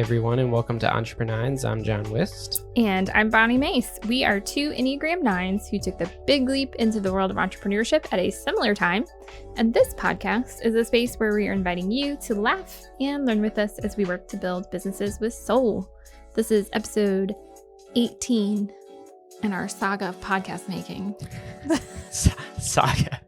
everyone, and welcome to EntrepreNINES. I'm John Wist. And I'm Bonni Mace. We are two Enneagram 9s who took the big leap into the world of entrepreneurship at a similar time. And this podcast is a space where we are inviting you to laugh and learn with us as we work to build businesses with soul. This is episode 18 in our saga of podcast making. Saga.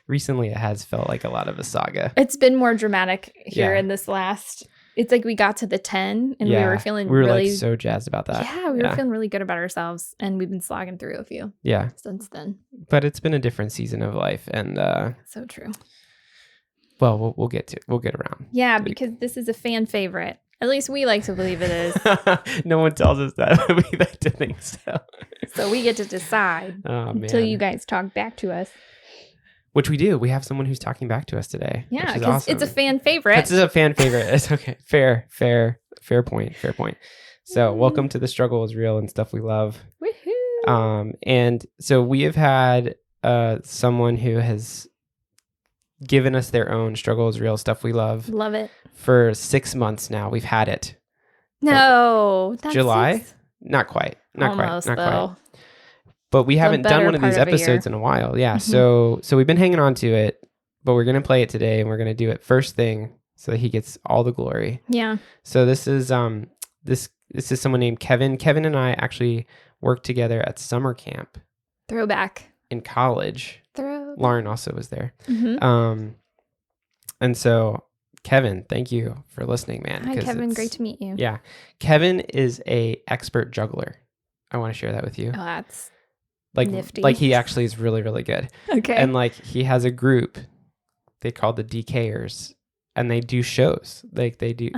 Recently it has felt like a lot of a saga. It's been more dramatic here in this last... It's like we got to the 10 and we were feeling really... like so jazzed about that. Yeah, we were feeling really good about ourselves, and we've been slogging through a few since then. But it's been a different season of life, and... so true. Well, we'll get around. Yeah, because this is a fan favorite. At least we like to believe it is. No one tells us that. We like to think so. So we get to decide until you guys talk back to us. Which we do. We have someone who's talking back to us today. Yeah, because awesome. It's a fan favorite. It's a fan favorite. It's okay. Fair point. So welcome to The Struggle is Real and Stuff We Love. Woohoo! And so we have had someone who has given us their own Struggle is Real, Stuff We Love. Love it. For 6 months now. We've had it. No. That's July? 6? Not quite. Almost, quite. But we haven't done one of these episodes in a while. Yeah. Mm-hmm. So we've been hanging on to it, but we're going to play it today, and we're going to do it first thing so that he gets all the glory. Yeah. So this is this is someone named Kevin. Kevin and I actually worked together at summer camp. Throwback. In college. Lauren also was there. Mm-hmm. And so Kevin, thank you for listening, man. Hi, Kevin. Great to meet you. Yeah. Kevin is a expert juggler. I want to share that with you. Oh, that's nifty. Like he actually is really, really good. Okay. And like he has a group they call the DKers, and they do shows. Like they do.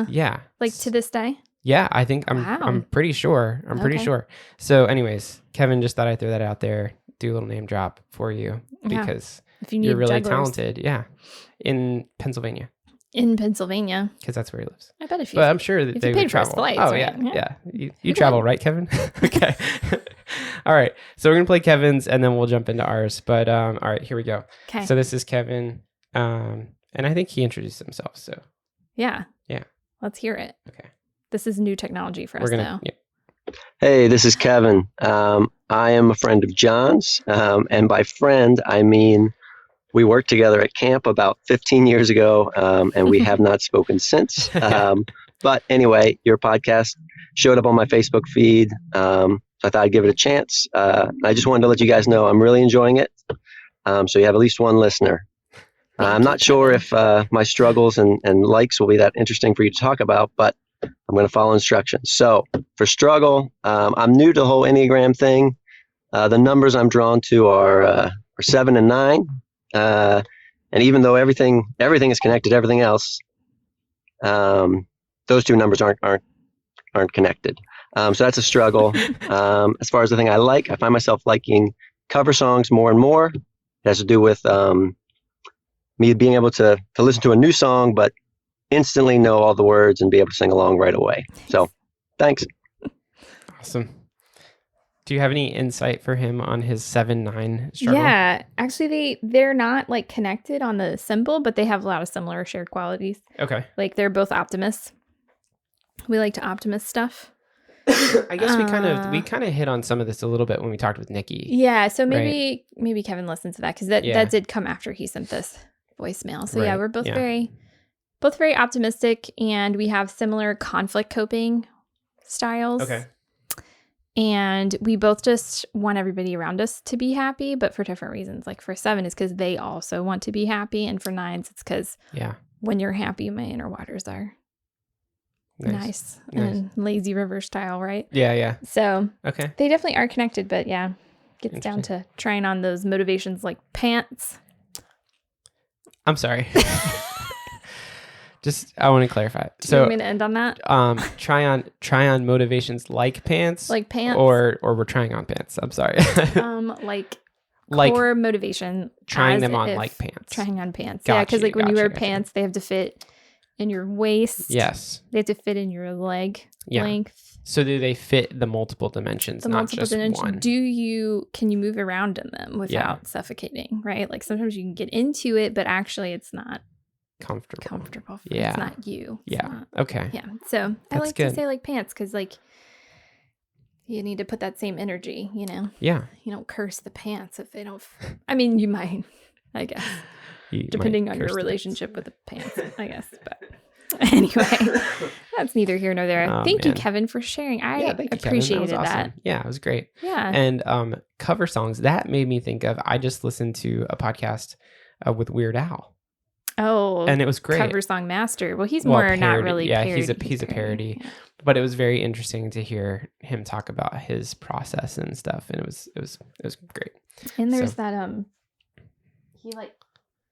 Yeah. Like to this day? Yeah, I think I'm pretty sure. I'm pretty sure. So anyways, Kevin, just thought I'd throw that out there. Do a little name drop for you because if you need you're really jugglers. talented. Yeah. In Pennsylvania. In Pennsylvania. Because that's where he lives. I bet if you... But I'm sure that they would travel. Flights, oh, right? Yeah. You travel, right, Kevin? Okay. All right. So we're going to play Kevin's, and then we'll jump into ours. But all right, here we go. Okay. So this is Kevin. And I think he introduced himself. So yeah. Let's hear it. Okay. This is new technology for us, though. Yeah. Hey, this is Kevin. I am a friend of John's. And by friend, I mean... We worked together at camp about 15 years ago, and we have not spoken since. But anyway, your podcast showed up on my Facebook feed, so I thought I'd give it a chance. I just wanted to let you guys know I'm really enjoying it. So you have at least one listener. I'm not sure if my struggles and likes will be that interesting for you to talk about, but I'm going to follow instructions. So for struggle, I'm new to the whole Enneagram thing. The numbers I'm drawn to are 7 and 9. And even though everything is connected to everything else, those two numbers aren't connected. So that's a struggle. As far as the thing I like, I find myself liking cover songs more and more. It has to do with me being able to listen to a new song, but instantly know all the words and be able to sing along right away. So thanks. Awesome. Do you have any insight for him on his 7-9 struggle? Yeah, actually they're not like connected on the symbol, but they have a lot of similar shared qualities. Okay. Like they're both optimists. We like to optimist stuff. I guess we kind of hit on some of this a little bit when we talked with Nikki. Yeah, so maybe Kevin listened to that because that did come after he sent this voicemail. So yeah, we're both very optimistic, and we have similar conflict coping styles. Okay. And we both just want everybody around us to be happy, but for different reasons. Like for 7, it's because they also want to be happy. And for 9s, it's because when you're happy, my inner waters are nice and lazy river style, right? Yeah. So they definitely are connected, but gets down to trying on those motivations like pants. I'm sorry. I want to clarify. Do you want me to end on that? Try on motivations like pants, or we're trying on pants. I'm sorry. Like core motivation. Trying them on like pants. Trying on pants. Gotcha, because when you wear pants, they have to fit in your waist. Yes. They have to fit in your leg length. So do they fit the multiple dimensions, not just one? Can you move around in them without suffocating, right? Like sometimes you can get into it, but actually it's not comfortable for. Yeah. It's not you. It's Yeah. not. Okay. Yeah. So I That's like good. to say like pants because like you need to put that same energy, you know? Yeah. You don't curse the pants if they don't. I mean, you might, I guess, depending on your relationship with the pants, I guess. But anyway, that's neither here nor there. Oh, Thank you, man. Kevin, for sharing. I Thank you, Kevin. appreciated That was that. awesome. Yeah, it was great. Yeah. And cover songs, that made me think of, I just listened to a podcast with Weird Al. Oh, and it was great. Cover song master. Well, he's more parody. not really Yeah, parody. he's a parody. Yeah. But it was very interesting to hear him talk about his process and stuff, and it was great. And there's that he like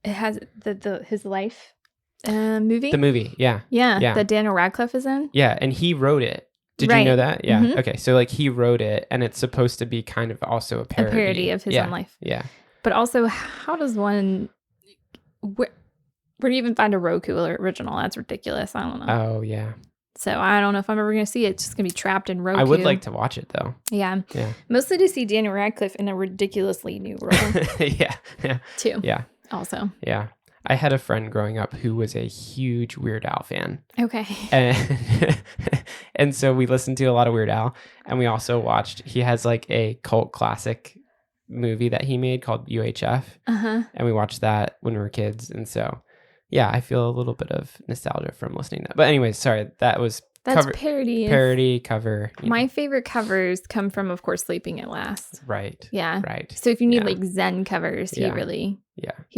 it has the his life movie. The movie, yeah, that Daniel Radcliffe is in. Yeah, and he wrote it. Did you know that? Yeah. Mm-hmm. Okay, so like he wrote it, and it's supposed to be kind of also a parody of his own life. Yeah. But also, how does one? Where do you even find a Roku original? That's ridiculous. I don't know. Oh yeah. So I don't know if I'm ever going to see it. It's just going to be trapped in Roku. I would like to watch it though. Yeah. Yeah. Mostly to see Daniel Radcliffe in a ridiculously new role. Yeah. Too. Yeah. Also. Yeah. I had a friend growing up who was a huge Weird Al fan. Okay. And so we listened to a lot of Weird Al, and we also watched, he has like a cult classic movie that he made called UHF. Uh-huh. And we watched that when we were kids. And so, yeah, I feel a little bit of nostalgia from listening to that. But anyways, sorry, that's parody cover. My favorite covers come from, of course, Sleeping at Last. Right. Yeah. Right. So if you need like Zen covers, he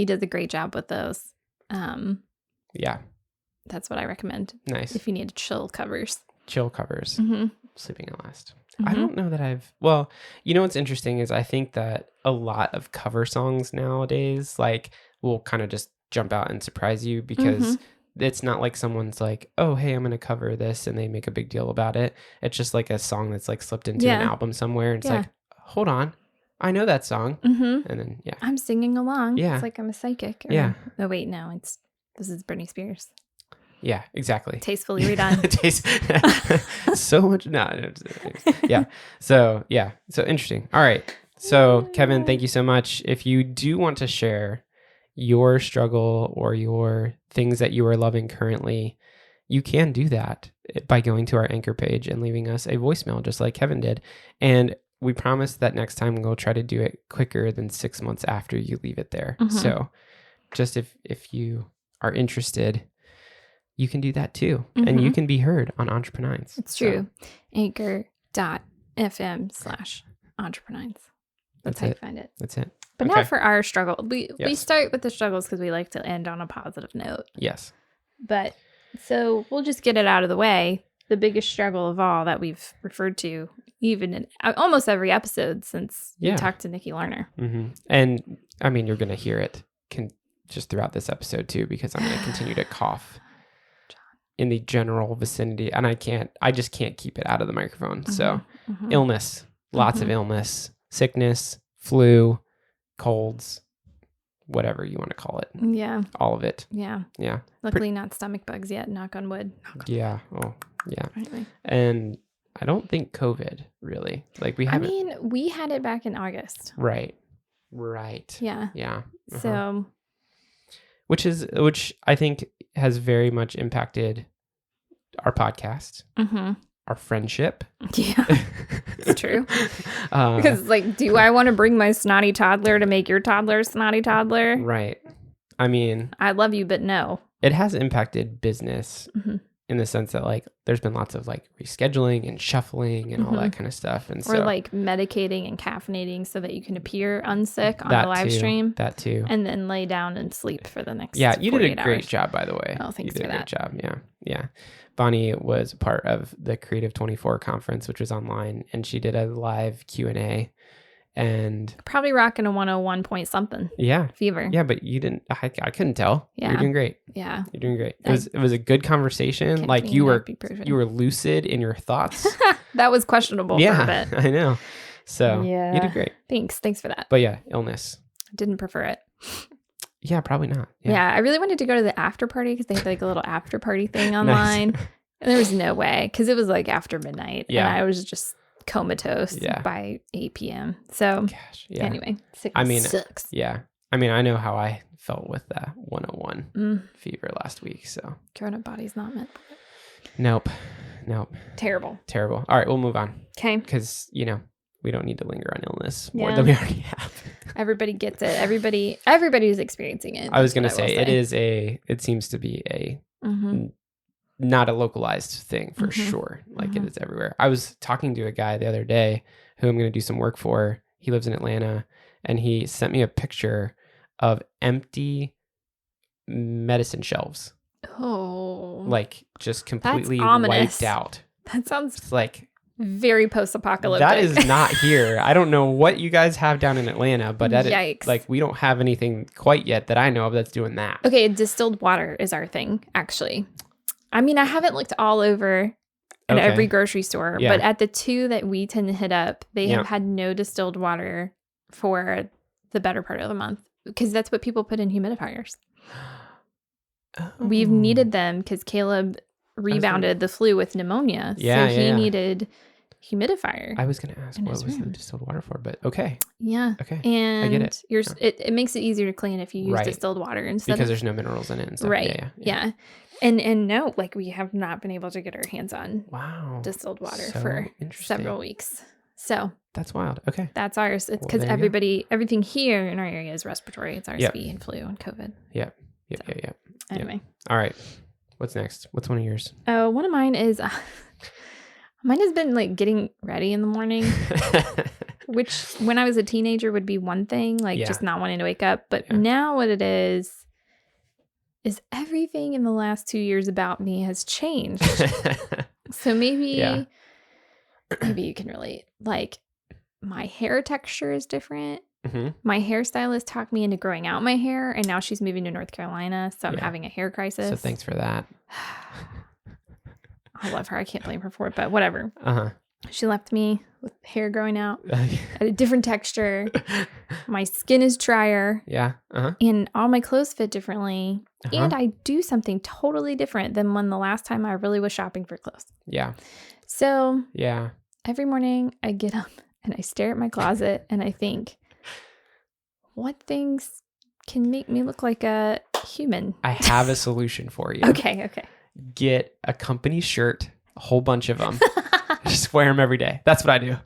does a great job with those. Yeah. That's what I recommend. Nice. If you need chill covers. Mm-hmm. Sleeping at Last. Mm-hmm. I don't know that well, you know what's interesting is I think that a lot of cover songs nowadays like will kind of just jump out and surprise you because it's not like someone's like, oh, hey, I'm going to cover this and they make a big deal about it. It's just like a song that's like slipped into an album somewhere. And it's like, hold on, I know that song. And then, I'm singing along. Yeah. It's like I'm a psychic. Yeah. Oh, wait, no, this is Britney Spears. Yeah, exactly. Tastefully redone. So much. No. Yeah. So interesting. All right. So Kevin, thank you so much. If you do want to share your struggle or your things that you are loving currently, you can do that by going to our Anchor page and leaving us a voicemail just like Kevin did. And we promise that next time we'll try to do it quicker than 6 months after you leave it there. So just if you are interested, you can do that too. And you can be heard on EntrepreNINES. It's true. Anchor.fm/EntrepreNINES. That's how you find it. That's it. But now for our struggle. We start with the struggles because we like to end on a positive note. Yes. But so we'll just get it out of the way. The biggest struggle of all that we've referred to even in almost every episode since we talked to Nikki Lerner. And I mean, you're going to hear it just throughout this episode too, because I'm going to continue to cough in the general vicinity, and I just can't keep it out of the microphone. So illness, lots of illness, sickness, flu, colds, whatever you want to call it. Yeah. All of it. Yeah. Yeah. Luckily not stomach bugs yet, knock on wood. Yeah. Oh, yeah. Anyway. And I don't think COVID really, like we haven't. I mean, we had it back in August. Right. Yeah. Yeah. So. Which I think has very much impacted our podcast, our friendship. Yeah, it's true. Because it's like, do I want to bring my snotty toddler to make your toddler a snotty toddler? Right. I mean, I love you, but no. It has impacted business in the sense that like there's been lots of like rescheduling and shuffling and all that kind of stuff. And or like medicating and caffeinating so that you can appear unsick on the live stream. That too. And then lay down and sleep for the next 48 hours. Yeah, you did a great hours. Job, by the way. Oh, thanks you did for a that. Great job. Yeah. Bonni was part of the Creative 24 conference, which was online, and she did a live Q&A. And probably rocking a 101 point something. Yeah. Fever. Yeah, but you didn't, I couldn't tell. Yeah. You're doing great. Yeah. You're doing great. It was a good conversation. Like you were lucid in your thoughts. That was questionable for a bit. I know. So you did great. Thanks for that. But yeah, illness. Didn't prefer it. Yeah, probably not. Yeah, I really wanted to go to the after party because they had like a little after party thing online. Nice. And there was no way because it was like after midnight. Yeah. And I was just comatose by 8 p.m. So anyway, sickness sucks. Yeah. I mean, I know how I felt with that 101 fever last week. So grown-up body's not meant for it. Nope. Terrible. All right, we'll move on. Okay. Because, we don't need to linger on illness more than we already have. Everybody gets it. Everybody's experiencing it. I was going to say, it seems to be not a localized thing for sure. Like it is everywhere. I was talking to a guy the other day who I'm going to do some work for. He lives in Atlanta, and he sent me a picture of empty medicine shelves. Oh. Like just completely That's ominous. wiped out. That sounds It's like very post-apocalyptic. that is not here. I don't know what you guys have down in Atlanta, but Yikes. like we don't have anything quite yet that I know of that's doing that. Okay, distilled water is our thing, actually. I mean, I haven't looked all over in every grocery store, but at the two that we tend to hit up, they have had no distilled water for the better part of the month because that's what people put in humidifiers. Oh. We've needed them because Caleb rebounded the flu with pneumonia. So he needed humidifier. I was going to ask what was the distilled water for, but okay. Yeah. Okay. And I get it. It makes it easier to clean if you use distilled water instead because there's no minerals in it and stuff. Right. Yeah. And no, like we have not been able to get our hands on distilled water for several weeks. So that's wild. Okay. That's ours. It's because everything here in our area is respiratory. It's RSV and flu and COVID. Yep. Anyway. All right. What's next? What's one of yours? One of mine is, mine has been like getting ready in the morning, which when I was a teenager would be one thing, like just not wanting to wake up. But now what it is everything in the last 2 years about me has changed. So maybe you can relate. Like my hair texture is different. My hairstylist talked me into growing out my hair, and now she's moving to North Carolina, so I'm having a hair crisis. So thanks for that. I love her. I can't blame her for it, but whatever. She left me with hair growing out at a different texture. My skin is drier. And all my clothes fit differently. And I do something totally different than when the last time I really was shopping for clothes. So every morning I get up and I stare at my closet and I think, what things can make me look like a human? I have a solution for you. Okay. Get a company shirt, a whole bunch of them. Just wear them every day. That's what I do.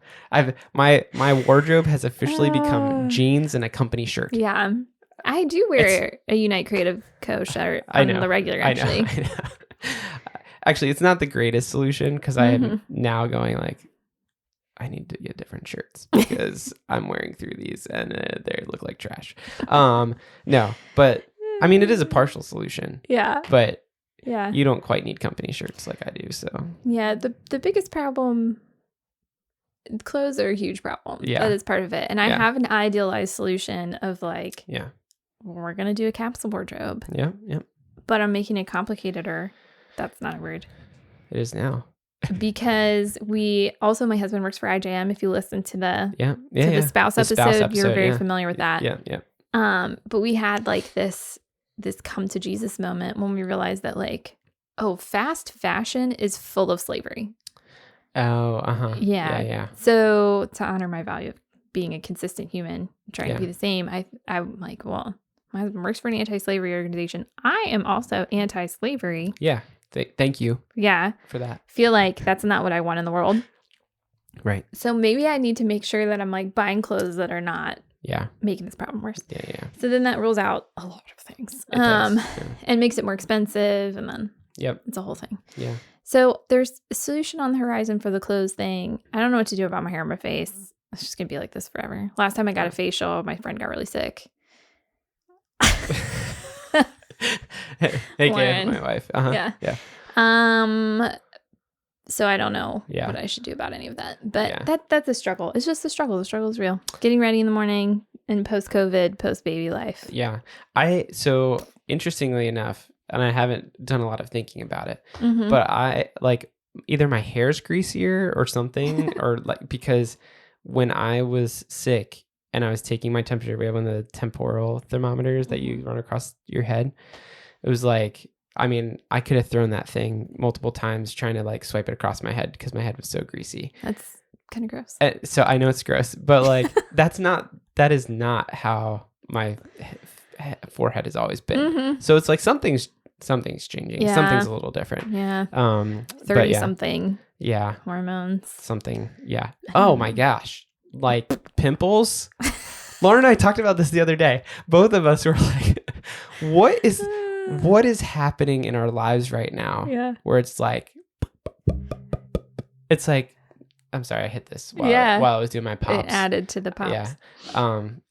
My wardrobe has officially become jeans and a company shirt. Yeah. I do wear a Unite Creative Co. shirt on the regular, actually. I know. Actually, it's not the greatest solution because I am now going like, I need to get different shirts because I'm wearing through these and they look like trash. No, but I mean, it is a partial solution. Yeah. But you don't quite need company shirts like I do. So yeah, the biggest problem, clothes are a huge problem. Yeah. That is part of it. And I have an idealized solution of like, we're going to do a capsule wardrobe. Yeah. But I'm making it complicated, or that's not a word. It is now. Because my husband works for IJM. If you listen to the spouse episode, you're very familiar with that. Yeah. But we had like this come to Jesus moment when we realized that like, fast fashion is full of slavery. Oh, Yeah. So to honor my value of being a consistent human, trying to be the same, I'm like, well, my husband works for an anti-slavery organization. I am also anti-slavery. Yeah. Thank you. Yeah. For that. Feel like that's not what I want in the world. Right. So maybe I need to make sure that I'm like buying clothes that are not making this problem worse. Yeah. So then that rules out a lot of things. And makes it more expensive, and then it's a whole thing. Yeah. So there's a solution on the horizon for the clothes thing. I don't know what to do about my hair and my face. It's just gonna be like this forever. Last time I got a facial, my friend got really sick. Hey, Karen, my wife. Yeah. So I don't know what I should do about any of that. But that's a struggle. It's just a struggle. The struggle is real. Getting ready in the morning and post-COVID, post-baby life. Yeah. So interestingly enough, and I haven't done a lot of thinking about it, but I like either my hair's greasier or something, or like, because when I was sick and I was taking my temperature, we have one of the temporal thermometers that you run across your head. It was like, I mean, I could have thrown that thing multiple times trying to like swipe it across my head because my head was so greasy. That's kind of gross. So I know it's gross, but like that is not how my forehead has always been. Mm-hmm. So it's like something's changing. Yeah. Something's a little different. Yeah. But 30 yeah, something yeah, hormones. something. Yeah. Oh my gosh. Like pimples. Lauren and I talked about this the other day. Both of us were like, what is happening in our lives right now? Yeah. Where it's like, I'm sorry, I hit this while I was doing my pops. It added to the pops. Yeah.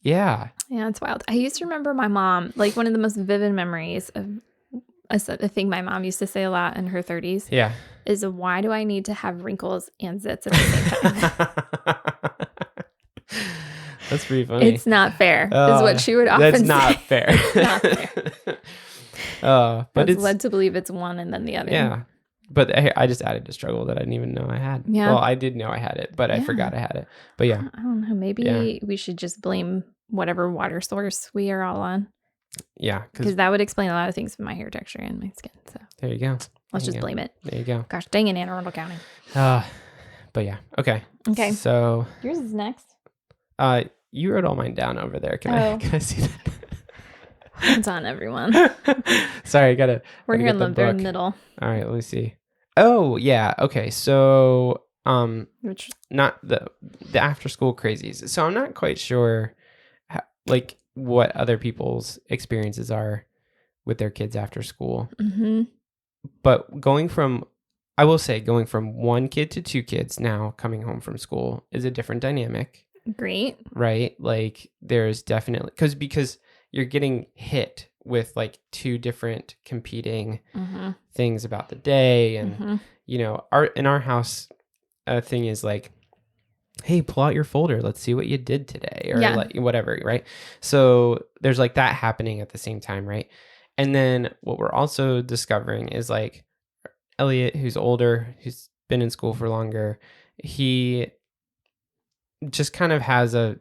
Yeah. Yeah, it's wild. I used to remember my mom, like one of the most vivid memories of a thing my mom used to say a lot in her 30s. Yeah. Is why do I need to have wrinkles and zits at the same time? That's pretty funny. It's not fair, is what she would often say. That's not fair. Not fair. But it's led to believe it's one and then the other. Yeah. But I just added a struggle that I didn't even know I had. Yeah. Well, I did know I had it, but I forgot I had it. But yeah. I don't know. Maybe we should just blame whatever water source we are all on. Yeah. Because that would explain a lot of things with my hair texture and my skin. So there you go. let's just blame it. There you go. Gosh, dang it, Anne Arundel County. But yeah. Okay. Okay. So yours is next. you wrote all mine down over there. Can I see that? Hold on, everyone. Sorry, I gotta. We're here in the very book. middle. All right, let me see. Oh yeah, okay. So Which not the after school crazies. So I'm not quite sure, like what other people's experiences are with their kids after school. Mm-hmm. But I will say, going from one kid to two kids now coming home from school is a different dynamic. Great. Right? Like there's definitely because you're getting hit with like two different competing things about the day. And, you know, in our house, a thing is like, hey, pull out your folder. Let's see what you did today or like whatever. Right. So there's like that happening at the same time. Right. And then what we're also discovering is like Elliot, who's older, who's been in school for longer, he just kind of has a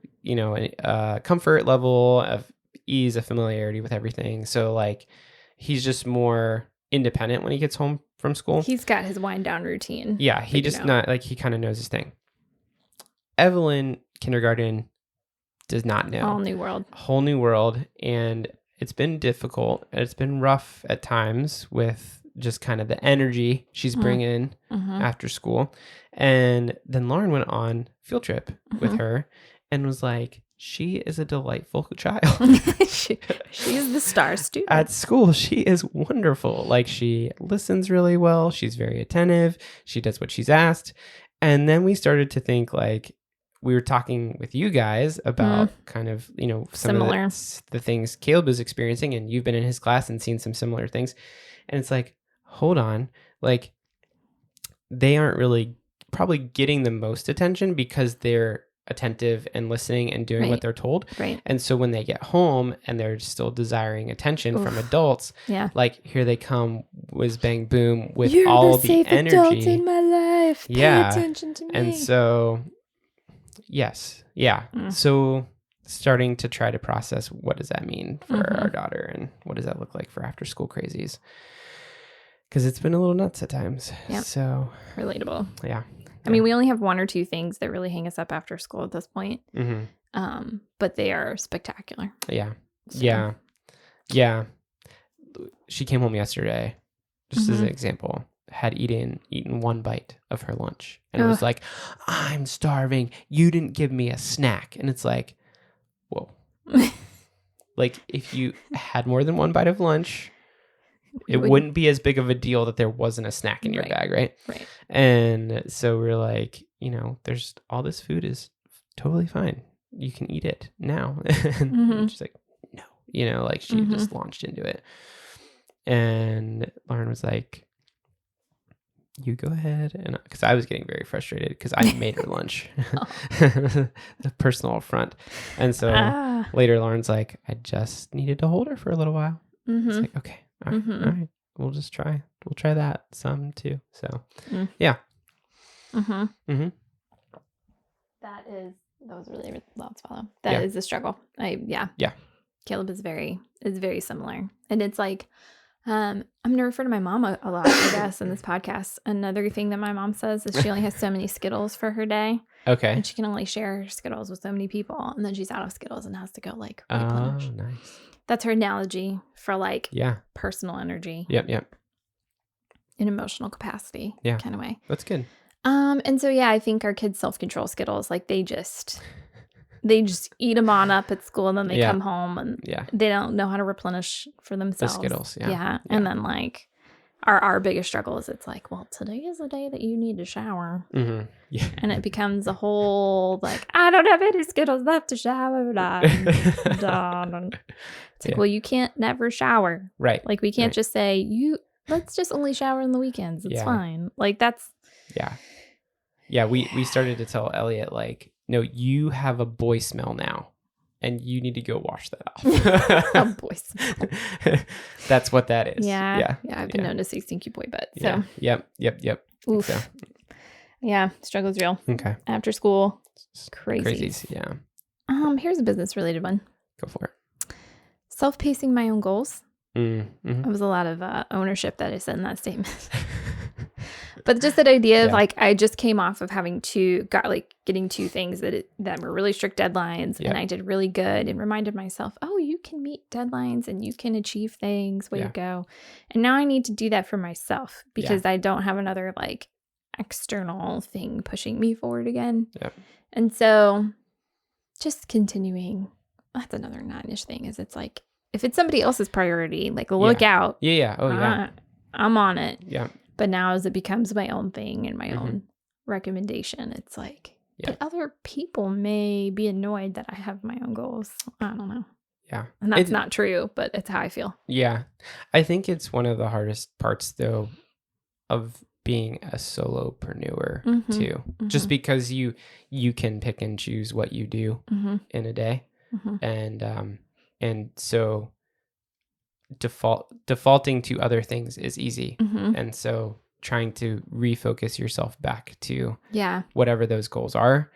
comfort level of ease, of familiarity with everything. So like he's just more independent when he gets home from school. He's got his wind down routine. Yeah, he just not like he kind of knows his thing. Evelyn, kindergarten, does not know. Whole new world. And it's been difficult. It's been rough at times with just kind of the energy she's bringing after school. And then Lauren went on field trip with her and was like, she is a delightful child. She's the star student. At school, she is wonderful. Like she listens really well. She's very attentive. She does what she's asked. And then we started to think like, we were talking with you guys about kind of, you know, some similar of the things Caleb is experiencing, and you've been in his class and seen some similar things. And it's like, hold on, like they aren't really probably getting the most attention because they're attentive and listening and doing what they're told. Right. And so when they get home and they're still desiring attention from adults, like here they come, whiz bang boom, with You're all the the safe energy adult in my life. Pay attention to me. And so yes. Yeah. So starting to try to process what does that mean for our daughter and what does that look like for after school crazies? Because it's been a little nuts at times. Yeah. So relatable. Yeah. I mean, we only have one or two things that really hang us up after school at this point. But they are spectacular. Yeah. So. Yeah. She came home yesterday, just as an example, had eaten one bite of her lunch and was like, I'm starving. You didn't give me a snack. And it's like, whoa. Like if you had more than one bite of lunch, it wouldn't be as big of a deal that there wasn't a snack in your bag, right? Right. And so we're like, you know, there's all this food is totally fine. You can eat it now. And she's like, no, you know, like she just launched into it. And Lauren was like, you go ahead. And because I was getting very frustrated because I made her lunch, a personal affront. And so later Lauren's like, I just needed to hold her for a little while. It's like, okay. All right. We'll try that some too. So yeah. That was really loud to follow. That is a struggle. Yeah. Caleb is very similar. And it's like I'm going to refer to my mom a lot, I guess, in this podcast. Another thing that my mom says is she only has so many Skittles for her day. Okay. And she can only share her Skittles with so many people. And then she's out of Skittles and has to go like Oh, replenish. nice. That's her analogy for like Yeah. personal energy Yep. in emotional capacity kind of way. That's good. And so, I think our kids self-control Skittles. Like they just eat them on up at school and then they come home and they don't know how to replenish for themselves. The Skittles, And then like our biggest struggle is it's like, well, today is the day that you need to shower. Mm-hmm. Yeah. And it becomes a whole like, I don't have any Skittles left to shower. It's like, well, you can't never shower. Right. Like we can't just say, let's just only shower on the weekends. It's fine. Like that's. Yeah. Yeah. We started to tell Elliot like, no, you have a boy smell now, and you need to go wash that off. A boy smell. That's what that is. Yeah. I've been known to say stinky boy butt. So. Yeah. Yep. Oof. So. Yeah, struggle's real. Okay. After school, crazy. Yeah. Here's a business related one. Go for it. Self-pacing my own goals. Mm-hmm. It was a lot of ownership that I said in that statement. But just that idea of like, I just came off of getting 2 things that were really strict deadlines and I did really good and reminded myself, oh, you can meet deadlines and you can achieve things. Way to go. And now I need to do that for myself because I don't have another like external thing pushing me forward again. Yep. And so just continuing. That's another 9-ish thing is it's like, if it's somebody else's priority, like look out. Yeah. Oh, yeah. I'm on it. Yeah. But now as it becomes my own thing and my own recommendation, it's like, but other people may be annoyed that I have my own goals. I don't know. Yeah. And that's not true, but it's how I feel. Yeah. I think it's one of the hardest parts, though, of being a solopreneur, too. Just because you can pick and choose what you do in a day. And so defaulting to other things is easy. And so trying to refocus yourself back to whatever those goals are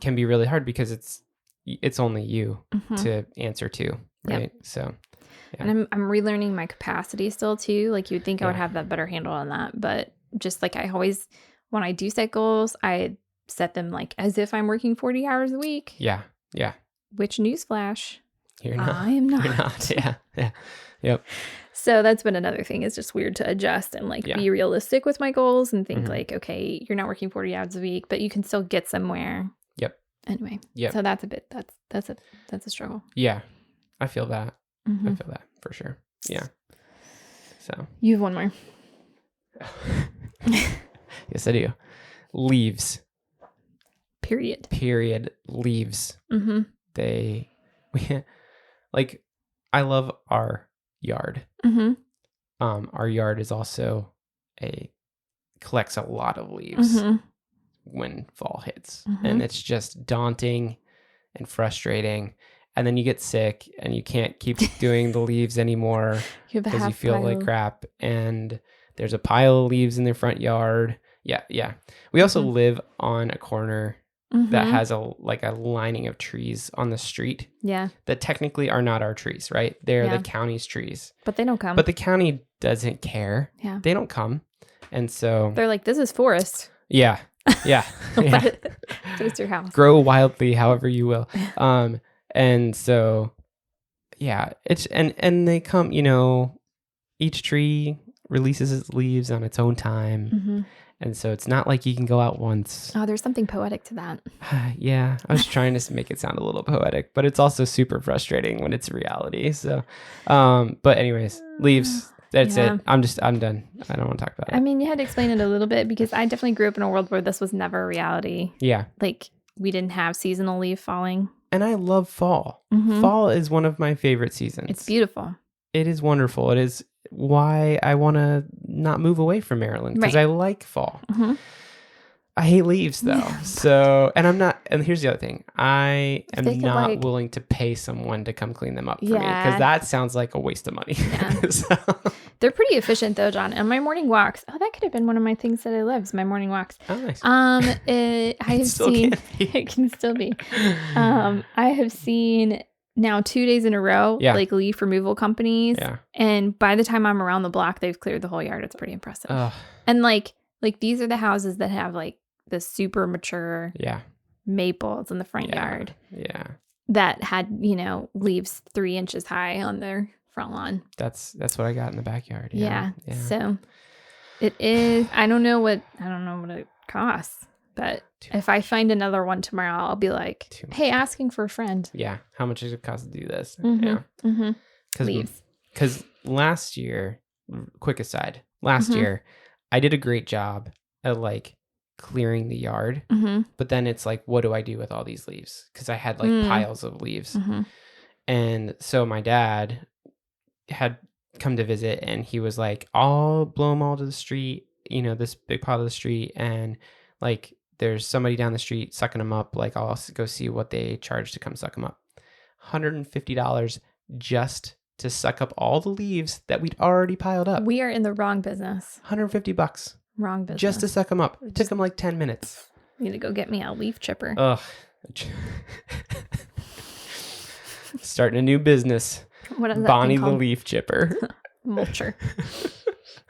can be really hard because it's only you to answer to, right? Yep. So and I'm relearning my capacity still too. Like you'd think I would have that better handle on that, but just like I always, when I do set goals, I set them like as if I'm working 40 hours a week. Yeah. Which newsflash, You're not. I am not. You're not. Yeah. Yep. So that's been another thing. It's just weird to adjust and like be realistic with my goals and think like, okay, you're not working 40 hours a week, but you can still get somewhere. Yep. Anyway. Yep. So that's a struggle. Yeah. I feel that. I feel that for sure. Yeah. So. You have one more. Yes, I do. Leaves. Period. Leaves. Like, I love our yard. Our yard is also collects a lot of leaves when fall hits, and it's just daunting and frustrating. And then you get sick and you can't keep doing the leaves anymore because you feel like crap. And there's a pile of leaves in their front yard. Yeah. We also live on a corner that has a lining of trees on the street. Yeah. That technically are not our trees, right? They're the county's trees. But they don't come. But the county doesn't care. Yeah. They don't come. And so they're like, this is forest. Yeah. But it's your house. Grow wildly however you will. And so it's and they come, each tree releases its leaves on its own time. And so it's not like you can go out once. Oh, there's something poetic to that. Yeah. I was trying to make it sound a little poetic, but it's also super frustrating when it's reality. So, but anyways, leaves. That's it. I'm done. I don't want to talk about it. I mean, you had to explain it a little bit because I definitely grew up in a world where this was never a reality. Yeah. Like we didn't have seasonal leaf falling. And I love fall. Fall is one of my favorite seasons. It's beautiful. It is wonderful. It is why I want to not move away from Maryland because I like fall. I hate leaves though. So, and here's the other thing. I am not willing to pay someone to come clean them up for me because that sounds like a waste of money. Yeah. So. They're pretty efficient though, John. And my morning walks. Oh, that could have been one of my things that I love is my morning walks. Oh, nice. I have seen, it can still be. I have seen now 2 days in a row, Yeah. like leaf removal companies. Yeah. And by the time I'm around the block, they've cleared the whole yard. It's pretty impressive. Ugh. And like these are the houses that have like the super mature Yeah. maples in the front yard Yeah. that had, leaves 3 inches high on their front lawn. That's what I got in the backyard. Yeah. So it is, I don't know what it costs, but if I find another one tomorrow, I'll be like, hey, asking for a friend. Yeah. How much does it cost to do this? Mm-hmm. Yeah. Mm-hmm. Leaves. Because last year, quick aside, year, I did a great job at like clearing the yard. Mm-hmm. But then it's like, what do I do with all these leaves? Because I had like piles of leaves. Mm-hmm. And so my dad had come to visit and he was like, I'll blow them all to the street, this big pile of the street. And like, there's somebody down the street sucking them up. Like, I'll go see what they charge to come suck them up. $150 just to suck up all the leaves that we'd already piled up. We are in the wrong business. $150. Wrong business. Just to suck them up. It took them like 10 minutes. You need to go get me a leaf chipper. Ugh. Starting a new business. What is that Bonni thing the called? leaf chipper. Mulcher.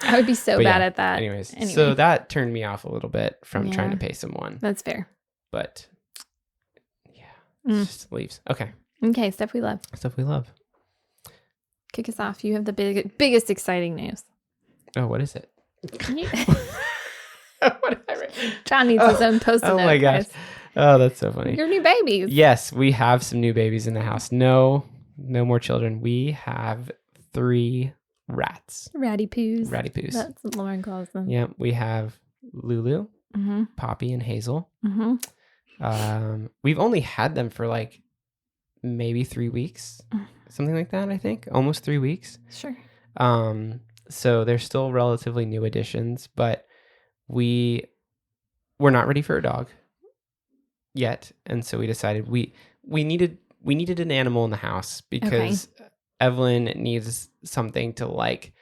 I would be so But bad yeah, at that. Anyways, Anyway. so that turned me off a little bit from trying to Yeah. pay someone. That's fair. But yeah, it's just leaves. Okay. Okay, stuff we love. Stuff we love. Kick us off. You have the biggest exciting news. Oh, what is it? You- What did I write? John needs his own post-it note. Oh my gosh. guys. Oh, that's so funny. Your new babies. Yes, we have some new babies in the house. No more children. We have 3 rats. Ratty poos. Ratty poos. That's what Lauren calls them. Yeah, we have Lulu, Mm-hmm. Poppy, and Hazel. Mm-hmm. We've only had them for like maybe 3 weeks, something like that. I think almost 3 weeks. Sure. So they're still relatively new additions, but we're not ready for a dog yet, and so we decided we needed an animal in the house because Evelyn needs something to like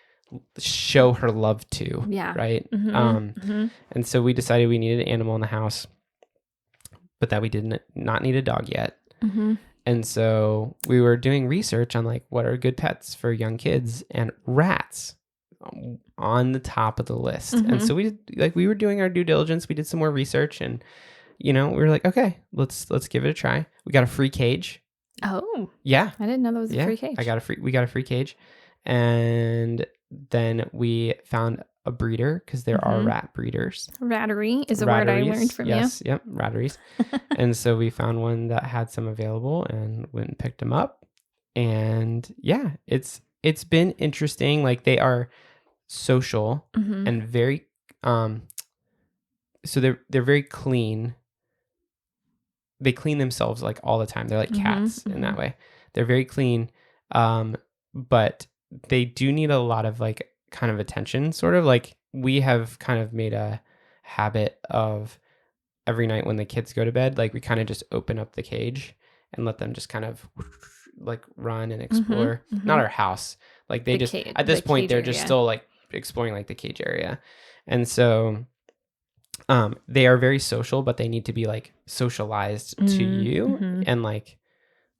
show her love to. Yeah. Right. Mm-hmm. And so we decided we needed an animal in the house, but that we did not need a dog yet. Mm-hmm. And so we were doing research on like what are good pets for young kids, and rats on the top of the list. And so we were doing our due diligence. We did some more research, and we were like, okay, let's give it a try. We got a free cage. Oh. Yeah. I didn't know that was a free cage. We got a free cage. And then we found a breeder because there are rat breeders. Rattery is a word I learned from you. Yep, ratteries. And so we found one that had some available and went and picked them up. And yeah, it's been interesting. Like they are social and very so they're very clean. They clean themselves like all the time. They're like cats in that way. They're very clean, but they do need a lot of like kind of attention, sort of. Like we have kind of made a habit of every night when the kids go to bed, like we kind of just open up the cage and let them just kind of like run and explore. Not our house. Like they just at this point they're just still like exploring like the cage area. And so they are very social, but they need to be like socialized to you and like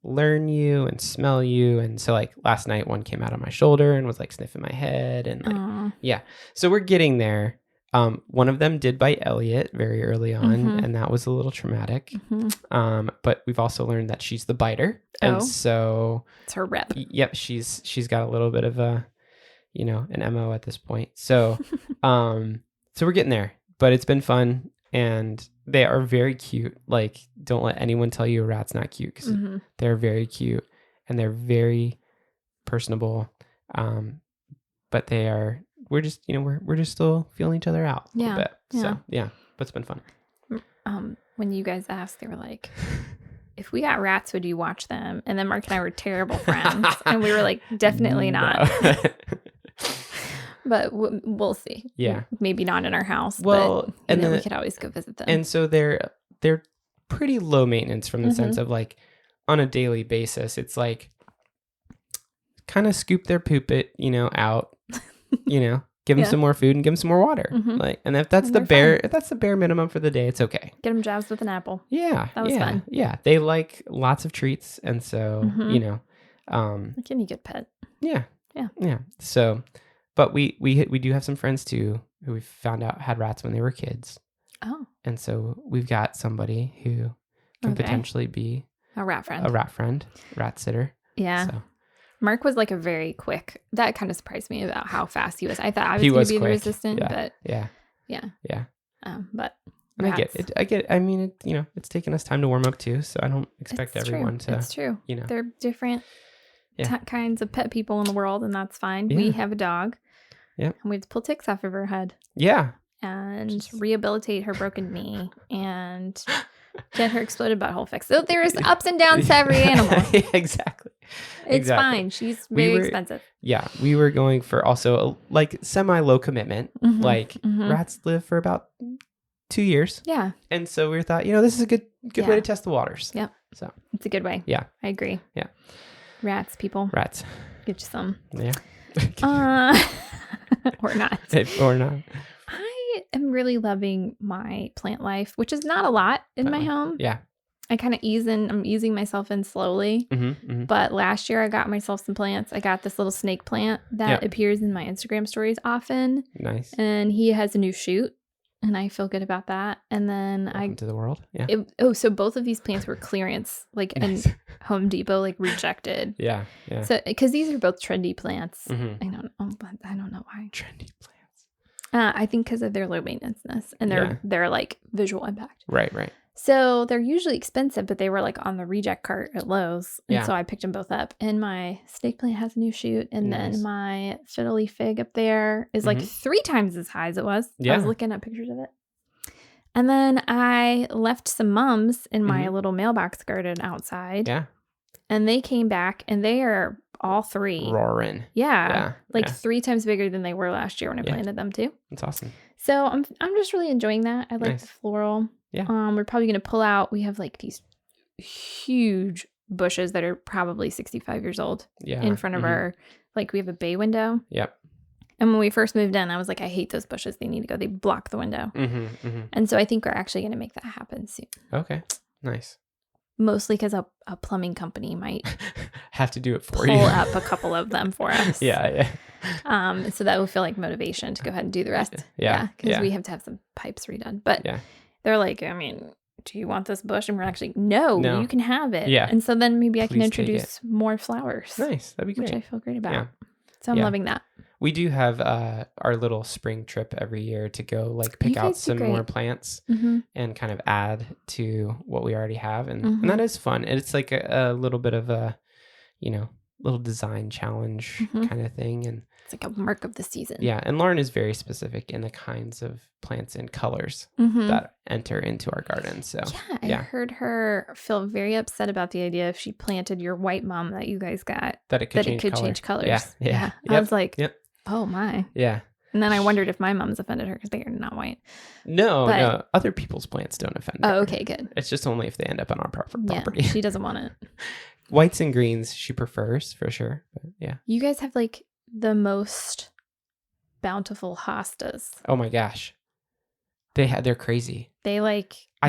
learn you and smell you. And so like last night one came out on my shoulder and was like sniffing my head and like yeah. So we're getting there. One of them did bite Elliot very early on, and that was a little traumatic. But we've also learned that she's the biter, and so it's her rep. Yep, she's got a little bit of a, an MO at this point. So, so we're getting there, but it's been fun, and they are very cute. Like, don't let anyone tell you a rat's not cute because they're very cute and they're very personable. But they are. We're just, we're just still feeling each other out a little bit. So, yeah, but it's been fun. When you guys asked, they were like, if we got rats, would you watch them? And then Mark and I were terrible friends. And we were like, definitely not. But we'll see. Yeah. Maybe not in our house. Well, but, and then we could always go visit them. And so they're pretty low maintenance from the sense of like on a daily basis. It's like kind of scoop their poop it, out. Give them Yeah. some more food and give them some more water. Mhm. Like, and if that's And the they're bare minimum for the day, it's okay. Get them jazzed with an apple. Yeah. That was yeah, fun. Yeah. They like lots of treats. And so, Mhm. you know, Like any good pet. yeah. Yeah. Yeah. So, but we do have some friends too who we found out had rats when they were kids. Oh, And so we've got somebody who can Okay. potentially be a rat friend. a rat sitter. Yeah. So Mark was like a very quick. That kind of surprised me about how fast he was. I thought I was He going was to be the quick. resistant, Yeah. but yeah. yeah. Yeah. But And rats. I get it. I mean, it, you know, it's taken us time to warm up too. So I don't expect It's everyone true. to, It's true. you know, They're different Yeah. kinds of pet people in the world, and that's fine. Yeah. We have a dog. Yep. And we have to pull ticks off of her head yeah. and Just- rehabilitate her broken knee and get her exploded butthole fixed. So there's ups and downs to every animal. Exactly. It's Exactly. fine. She's We very were- expensive. Yeah. We were going for also like semi low commitment. Mhm, Like mhm. rats live for about 2 years. Yeah, And so we thought, you know, this is a good way Yeah. to test the waters. Yep. So it's a good way. Yeah. I agree. Yeah. Rats, people. rats. Get you some. Yeah. Or not. Or not. I am really loving my plant life, which is not a lot in my home. Yeah. I'm easing myself in slowly. Mm-hmm. But last year I got myself some plants. I got this little snake plant that appears in my Instagram stories often. Nice. And he has a new shoot. And I feel good about that. And then Welcome to the world. Yeah. so both of these plants were clearance, like Nice. and Home Depot like rejected. Yeah. Yeah. So because these are both trendy plants. Mm-hmm. I don't know why. Trendy plants. I think because of their low maintenance and their like visual impact. Right. So they're usually expensive, but they were like on the reject cart at Lowe's. And Yeah. so I picked them both up. And my snake plant has a new shoot. And Nice. then my fiddly fig up there is like 3 times as high as it was. I Yeah. was looking at pictures of it. And then I left some mums in my little mailbox garden outside. Yeah. And they came back and they are all 3. Roaring. Yeah. Yeah. 3 times bigger than they were last year when I Yeah. planted them too. That's awesome. So I'm just really enjoying that. I like Nice. the floral. Yeah. We're probably gonna pull out. We have like these huge bushes that are probably 65 years old Yeah. in front of our we have a bay window. Yep. And when we first moved in, I was like, I hate those bushes. They need to go. They block the window. Mm-hmm. And so I think we're actually gonna make that happen soon. Okay. Nice. Mostly because a plumbing company might Have to do it for pull you. up a couple of them for us. Yeah. So that will feel like motivation to go ahead and do the rest. Yeah. Because we have to have some pipes redone. But Yeah. they're like, I mean, do you want this bush? And we're actually, no, No. you can have it. Yeah. And so then maybe I can Please take introduce more flowers, Nice. That'd be which great. I feel great about. Yeah. So I'm Yeah. loving that. We do have our little spring trip every year to go like pick You out guys do some more great. plants Mm-hmm. and kind of add to what we already have. And that is fun. And it's like a little bit of a, you know, little design challenge Mhm. kind of thing. And It's like a mark of the season. yeah, and Lauren is very specific in the kinds of plants and colors Mm-hmm. that enter into our garden. So Yeah, I yeah. heard her feel very upset about the idea if she planted your white mum that you guys got, that it could, that change, it could color. change colors. Yeah. I Yep. was like, Yep. oh my. Yeah. And then I wondered if my mom's offended her because they are not white. No, But- no. Other people's plants don't offend her. Oh, okay, good. It's just only if they end up on our Yeah, property. she doesn't want it. Whites and greens she prefers for sure. But yeah. You guys have like the most bountiful hostas. Oh my gosh. They're crazy. They I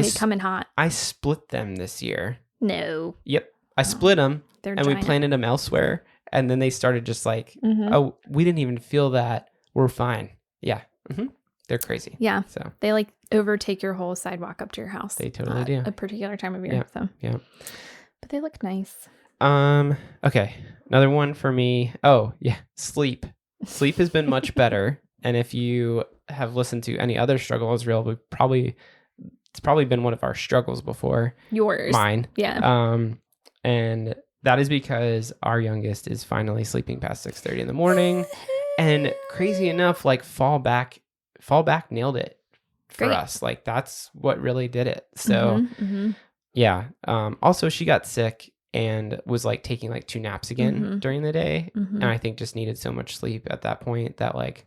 they s- come in hot. I split them this year. No, Yep. I split them they're and giant. we planted them elsewhere. And then they started just like, Mhm. oh, we didn't even feel that. We're fine. Yeah. They're crazy. Yeah, So they like overtake your whole sidewalk up to your house. They totally at do. a particular time of year. Yeah, So yeah. but they look nice. Okay. Another one for me. Oh, yeah. Sleep. Sleep has been much better. And if you have listened to any other Struggle is Real, it's probably been one of our struggles before. Yours, Mine. yeah. And that is because our youngest is finally sleeping past 6:30 in the morning. And crazy enough, like fall back nailed it for Great. us. Like that's what really did it. So Mhm. yeah. Also she got sick and was like taking like 2 naps again Mhm. during the day. Mhm. And I think just needed so much sleep at that point that like,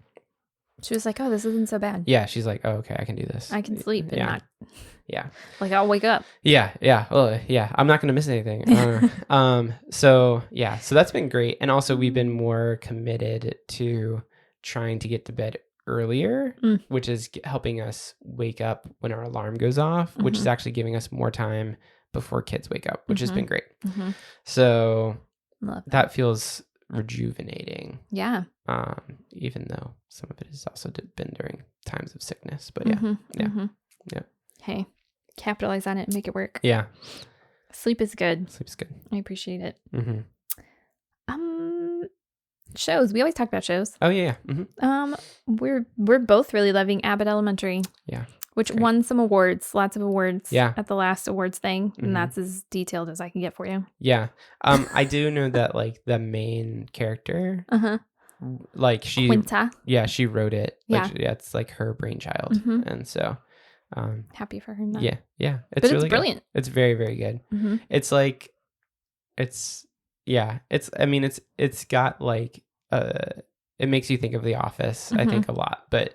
She was like, "Oh, this isn't so bad. yeah, she's like, oh, okay, I can do this. I can sleep and Yeah. not Yeah. like I'll wake up." Yeah. Well, yeah. I'm not going to miss anything. So yeah, so that's been great. And also we've been more committed to trying to get to bed earlier, Mm. which is helping us wake up when our alarm goes off, which is actually giving us more time before kids wake up, which has been great. So Love that feels rejuvenating. Yeah. Even though some of it has also been during times of sickness, but yeah. Yeah. Hey, capitalize on it and make it work. Yeah. Sleep is good. Sleep's good. I appreciate it. Mm-hmm. Shows. We always talk about shows. Oh yeah. Mm-hmm. We're both really loving Abbott Elementary. Yeah. Which Great. won some awards, lots of awards. Yeah. At the last awards thing, Mhm. and that's as detailed as I can get for you. Yeah. I do know that like the main character, like she Quinta. Yeah, she wrote it. Like, Yeah. it's like her brainchild. Mhm. And so Happy for her. yeah. But it's really brilliant. Good. It's very, very good. It's like it's got like it makes you think of The Office, I think, a lot. But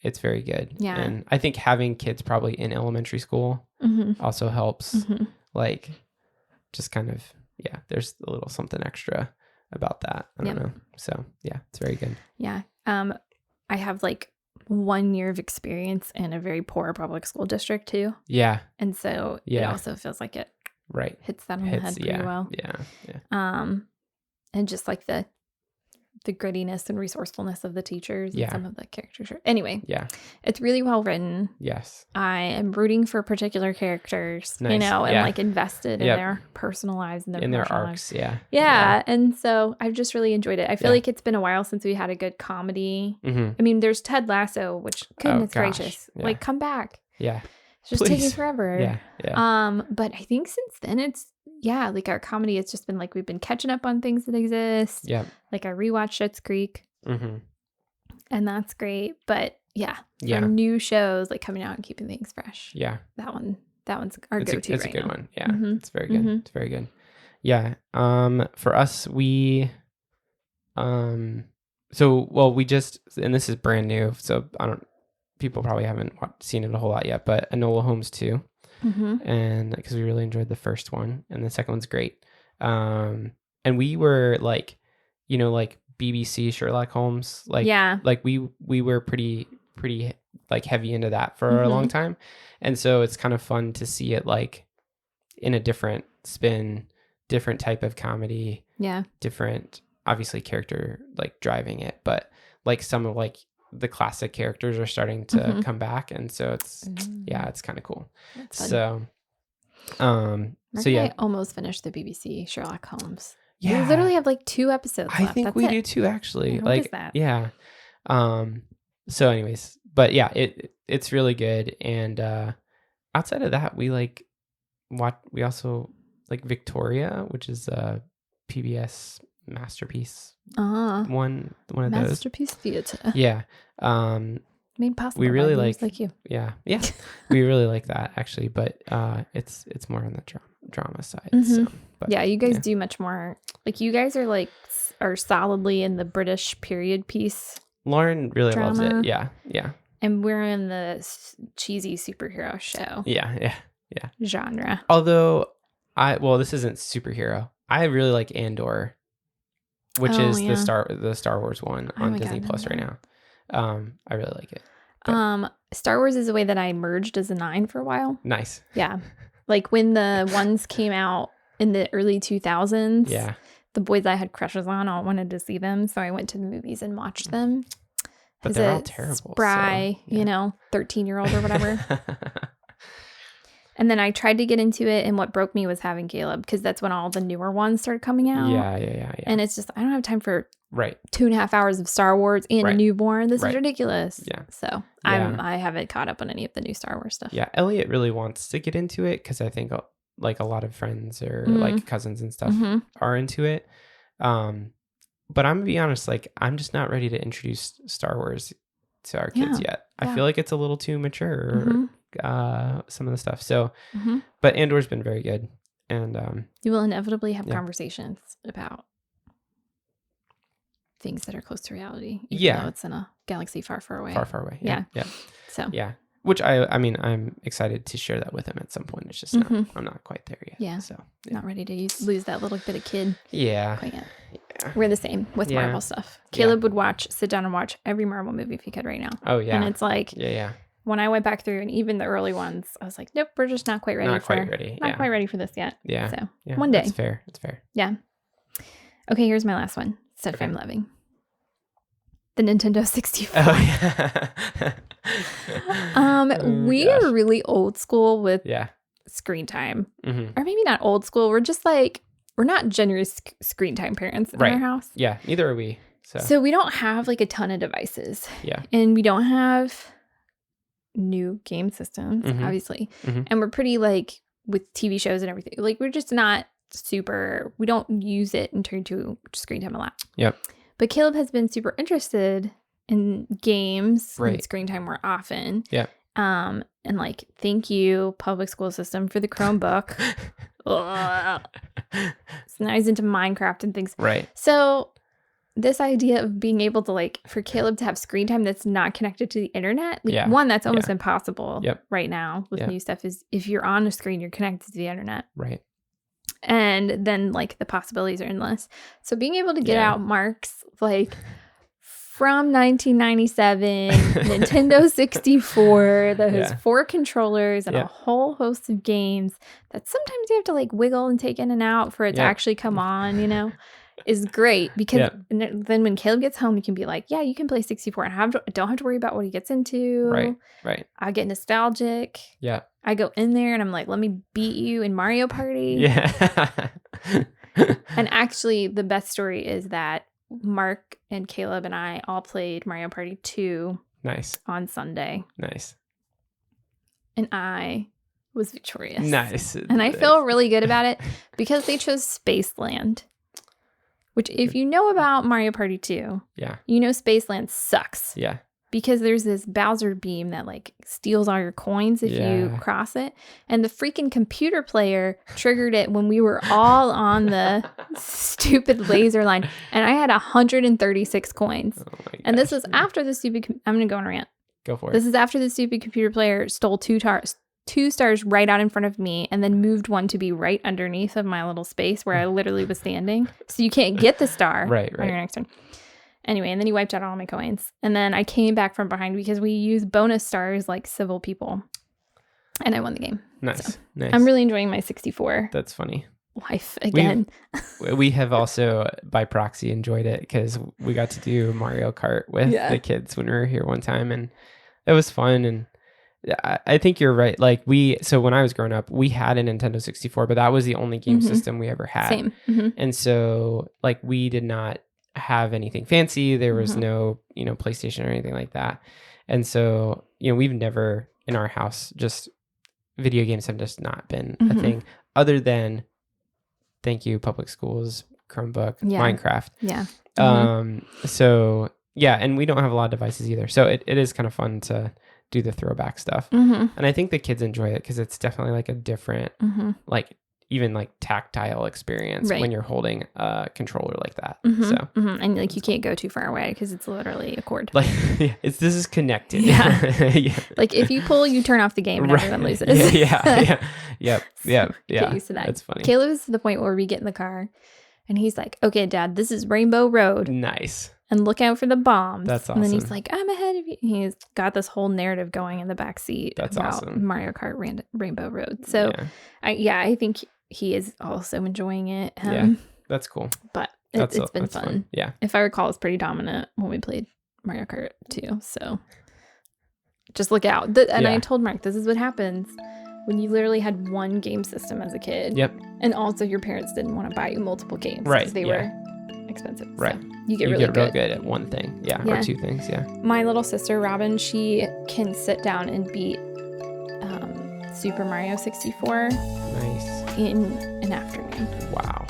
it's very good. Yeah. And I think having kids probably in elementary school also helps. Like just kind of, there's a little something extra about that. I don't know. So yeah, it's very good. Yeah. I have like 1 year of experience in a very poor public school district too. Yeah. And so it also feels like it hits that on the head pretty well. Yeah. And just like the grittiness and resourcefulness of the teachers and Yeah. some of the characters. Anyway, Yeah. it's really well written. Yes. I am rooting for particular characters, Nice. and Yeah. like invested in Yep. their personal lives and In their professional arcs. lives. Yeah. Yeah. And so I've just really enjoyed it. I feel Yeah. like it's been a while since we had a good comedy. Mm-hmm. I mean, there's Ted Lasso, which goodness gosh. gracious, Yeah. like come back. Yeah. It's just Please. taking forever. Yeah. Yeah. But I think since then like our comedy has just been like we've been catching up on things that exist. Yeah. Like I rewatched Schitt's Creek, Mm-hmm. and that's great. But Yeah. for new shows like coming out and keeping things fresh. Yeah. That one's our go-to It's right a good now. one. Yeah. Mhm. It's very good. Mhm. It's very good. Yeah. For us, we just, and this is brand new, so people probably haven't seen it a whole lot yet, but Enola Holmes 2. And because we really enjoyed the first one, and the second one's great. And we were like, like BBC Sherlock Holmes, like we were pretty like heavy into that for a long time, and so it's kind of fun to see it like in a different spin, different type of comedy, different obviously character like driving it, but like some of like the classic characters are starting to come back, and so it's it's kind of cool. So I almost finished the BBC Sherlock Holmes. Yeah, we literally have like 2 episodes I left. think That's we it. do too, actually. Yeah, like, what is that? Yeah. So anyways, but yeah, it's really good. And outside of that, we also like Victoria, which is a PBS masterpiece. One of those. Masterpiece Theater. Yeah. Made possible we really by names like you. Yeah. We really like that, actually, but it's more on the drama side. So, but, you guys do much more. Like you guys are solidly in the British period piece. Lauren really loves drama. it. Yeah. And we're in the cheesy superhero show. Yeah. Genre. Although this isn't superhero. I really like Andor, which is the Star Wars one on Disney Plus right now. I really like it. But. Star Wars is a way that I merged as a 9 for a while. Nice. Yeah. Like when the ones came out in the early 2000s. Yeah. The boys I had crushes on all wanted to see them, so I went to the movies and watched them. But they're all terrible. Spry, 13-year-old or whatever. And then I tried to get into it, and what broke me was having Caleb, because that's when all the newer ones started coming out. Yeah. And it's just, I don't have time for right 2.5 hours of Star Wars and a newborn. This is ridiculous. Yeah. So I haven't caught up on any of the new Star Wars stuff. Yeah, Elliot really wants to get into it because I think like a lot of friends or like cousins and stuff are into it. But I'm gonna be honest, like I'm just not ready to introduce Star Wars to our kids yet. I feel like it's a little too mature, some of the stuff. So, but Andor's been very good, and you will inevitably have conversations about things that are close to reality. Even though it's in a galaxy far, far away. Far, far away. Yeah. So yeah. Which I mean, I'm excited to share that with him at some point. It's just not, I'm not quite there yet. Yeah. So Not ready to lose that little bit of kid yeah. quite yet. Yeah. We're the same with Yeah. Marvel stuff. Caleb would sit down and watch every Marvel movie if he could right now. Oh yeah. And it's like, yeah. when I went back through and even the early ones, I was like, nope, we're just not quite ready. Not quite ready for this yet. Yeah. So Yeah. one day. It's fair. It's fair. Yeah. Okay, here's my last one. Stuff Okay. I'm loving. The Nintendo 64. Oh yeah. We gosh. are really old school with Yeah. screen time. Mm-hmm. Or maybe not old school. We're just like, we're not generous screen time parents in Right. our house. Yeah. Neither are we. So we don't have like a ton of devices. Yeah. And we don't have new game systems, Mhm. obviously. Mhm. And we're pretty like with TV shows and everything. Like we're just not super, we don't use it in turn to screen time a lot. Yep. But Caleb has been super interested in games and Right. screen time more often. Yeah. And like, thank you, public school system, for the Chromebook. Ugh. So now he's into Minecraft and things. Right. So this idea of being able to like, for Caleb to have screen time that's not connected to the internet, like Yeah. one, that's almost Yeah. impossible Yep. right now with Yeah. new stuff, is if you're on a screen, you're connected to the internet. Right. And then like the possibilities are endless. So being able to get Yeah. out Mark's like from 1997 Nintendo 64 that has Yeah. 4 controllers and Yeah. a whole host of games that sometimes you have to like wiggle and take in and out for it to Yeah. actually come on, you know, is great because Yeah. then when Caleb gets home, you can be like, yeah, you can play 64 and don't have to worry about what he gets into. Right. Right. I get nostalgic. Yeah. I go in there and I'm like, let me beat you in Mario Party. Yeah. And actually, the best story is that Mark and Caleb and I all played Mario Party 2 Nice. on Sunday, Nice. and I was victorious. Nice. And I feel really good about it because they chose Spaceland, which, if you know about Mario Party 2, Yeah. you know Spaceland sucks Yeah. because there's this Bowser beam that like steals all your coins if you Yeah. cross it. And the freaking computer player triggered it when we were all on the stupid laser line. And I had 136 coins. Oh my And this gosh. was after the stupid, I'm going to go on a rant. Go for it. This is after the stupid computer player stole two stars right out in front of me and then moved one to be right underneath of my little space where I literally was standing. So you can't get the star Right, on your next turn. Anyway, and then he wiped out all my coins. And then I came back from behind because we use bonus stars like civil people. And I won the game. Nice. So, Nice. I'm really enjoying my 64 That's funny. life again. We have also by proxy enjoyed it because we got to do Mario Kart with Yeah. the kids when we were here one time, and it was fun. And I think you're right. Like so when I was growing up, we had a Nintendo 64, but that was the only game Mhm. system we ever had. Same. Mm-hmm. And so like we did not have anything fancy. There was Mhm. no, PlayStation or anything like that. And so, we've never in our house, just video games have just not been a Mhm. thing other than, thank you, public schools, Chromebook, Yeah. Minecraft. Yeah. So yeah, and we don't have a lot of devices either. So it is kind of fun to do the throwback stuff. Mm-hmm. And I think the kids enjoy it because it's definitely like a different, Mm-hmm. like even like tactile experience Right. when you're holding a controller like that. Mm-hmm. So Mm-hmm. And like you can't go too far away because it's literally a cord. like this is connected. Yeah. Yeah. Like if you pull, you turn off the game and Right. everyone loses. Yeah. Yep. Get Yeah. used to that. That's funny. Caleb's to the point where we get in the car and he's like, okay, Dad, this is Rainbow Road Nice. and look out for the bombs. That's And then he's awesome. like, I'm ahead of you. He's got this whole narrative going in the back seat That's about awesome. Mario Kart Rainbow Road. So yeah. I think he is also enjoying it. Yeah. That's cool. But That's it's been that's fun. Yeah. If I recall, it's pretty dominant when we played Mario Kart too. So just look out. And I Yeah. told Mark, this is what happens when you literally had one game system as a kid. Yep. And also your parents didn't want to buy you multiple games Right, because they yeah. were expensive. Right. So you get You really get real good. good at one thing. Yeah. Yeah. Or two things. Yeah. My little sister, Robin, she can sit down and beat Super Mario 64 Nice. in an afternoon Wow.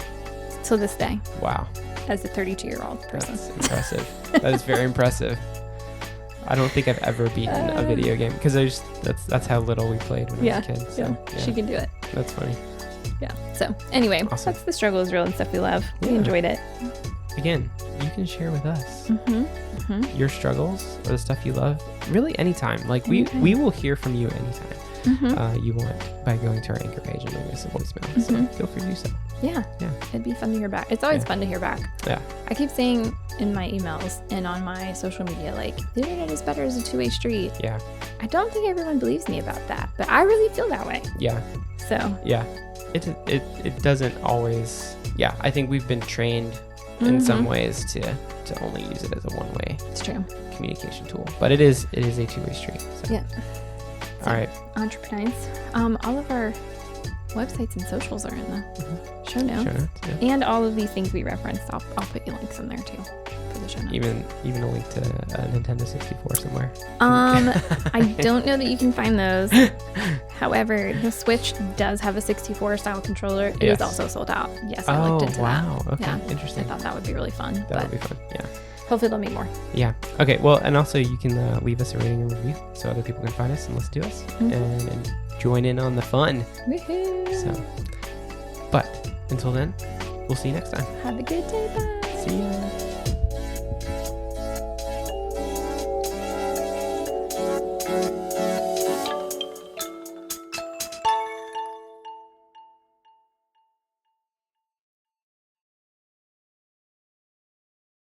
to this day Wow. as a 32-year-old person. That's impressive. That is very impressive. I don't think I've ever beaten a video game because that's how little we played when I was a kid. So, Yeah, she can do it. That's funny. Yeah. So anyway, Awesome. that's the struggle is real and stuff we love. We Yeah. enjoyed it. again, you can share with us your struggles or the stuff you love really anytime. Like we will hear from you anytime you want by going to our Anchor page and leaving us a voicemail. So feel free to do so. Yeah. It'd be fun to hear back. It's always fun to hear back. Yeah. I keep saying in my emails and on my social media, like, the internet is better as a two-way street. Yeah. I don't think everyone believes me about that, but I really feel that way. Yeah. So. Yeah. It doesn't always. Yeah. I think we've been trained in some ways to only use it as a one-way. It's true. Communication tool, but it is a two-way street. So. Yeah. All right. EntrepreNINES. All of our websites and socials are in the show notes. Yeah. And all of these things we referenced, I'll put you links in there too for the show notes. Even a link to a Nintendo 64 somewhere. I don't know that you can find those. However, the Switch does have a 64 style controller. It is also sold out. Yes, I looked into that. Okay, yeah, interesting. I thought that would be really fun. That would be fun. Yeah. Hopefully they'll make more. Yeah. Okay. Well, and also you can leave us a rating and review so other people can find us and listen to us and join in on the fun. Woohoo! So, but until then, we'll see you next time. Have a good day. Bye. See ya.